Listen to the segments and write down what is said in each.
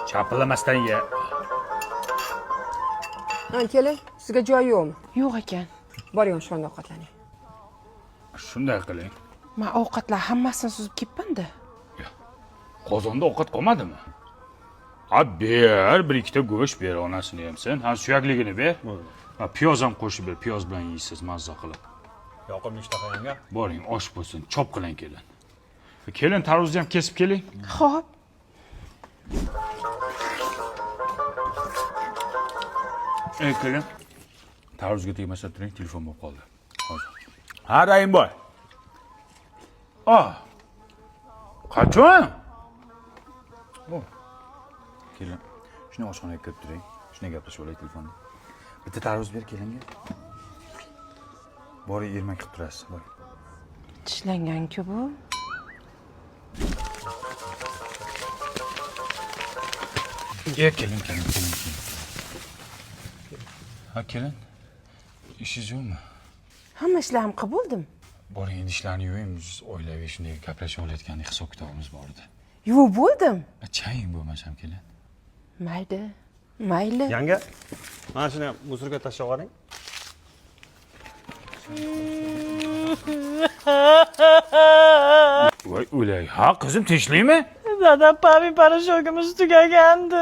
Chapillamasdan ye. Keling, sizga joy yo'qmi? Yo'q ekan. Boring, o'shanda ovqatlaning. Shunday qiling. Men ovqatlar hammasini suzib ketdim-da. Qozonda ovqat qolmadimi? Ber, bir ikkita go'sht ber, onasini ham sen. Ha, suyakligini ber. Ha, piyoz ham qo'shib ber, piyoz bilan yeysiz mazza qilib. Yoqimli ishtaha yanga. Boring, osh bo'lsin, chop qiling kelin. Kelin, tarvuzni ham kesib keling. Xo'p. Kelin. Tarvuzga tegmasa turing, telefon bo'lib qoldi. Hozir. Ha, Rayimboy. Qachon? Kelin. Shuni oshxonaga kirib turing. Shunday gaplashib olay telefonda. Bitta tarvuz ber kelinga. Boring, ermak qilib turasiz, boring. Tishlangan-ku bu. Kelin. Ha, kelin. İşingiz yo'qmi? Hamma ishlarim qilib bo'ldim. Boring, endi ishlarni yuvamiz, oilaviy shunday gaplashib olayotgandek hisob kitobimiz bor edi. Yuvib bo'ldim. Chaying bo'lmasam kelin. Mayli. Yanga, mana shuni musorga tashlab yuboring. Voy o'lay, ha qizim tinchlikmi? Dadam pavi parashogimiz tugagandi.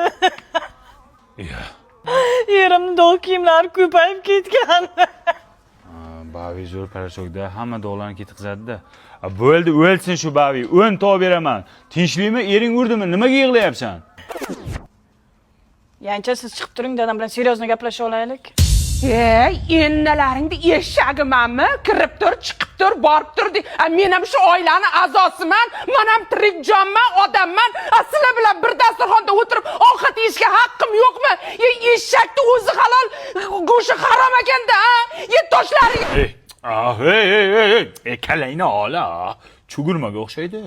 Yerimni dog' kiyimlari ko'payib ketgan. Bavi zo'r parashokda hamma dog'larni ketqizadi-da. Bo'ldi, o'lsin shu bavi, 10 tog' beraman. Tinchlikmi? Ering urdimi? Nimaga yig'layapsan? Yancha siz chiqib turing, dadam bilan seriyozno gaplashib olaylik. Ennalaringni eshag'imanmi? Kirib tur, chiqib tur, borib tur. Men ham shu oilani a'zosiman. Men ham tirik jonman, odamman. Sizlar bilan bir dasturxonda o'tirib ovqat yeyishga haqqim yo'qmi? Eshakni o'zi halol, go'shti harom ekanda, ha? Toshlaring. Kalayni ola. Chugurmaga o'xshaydi.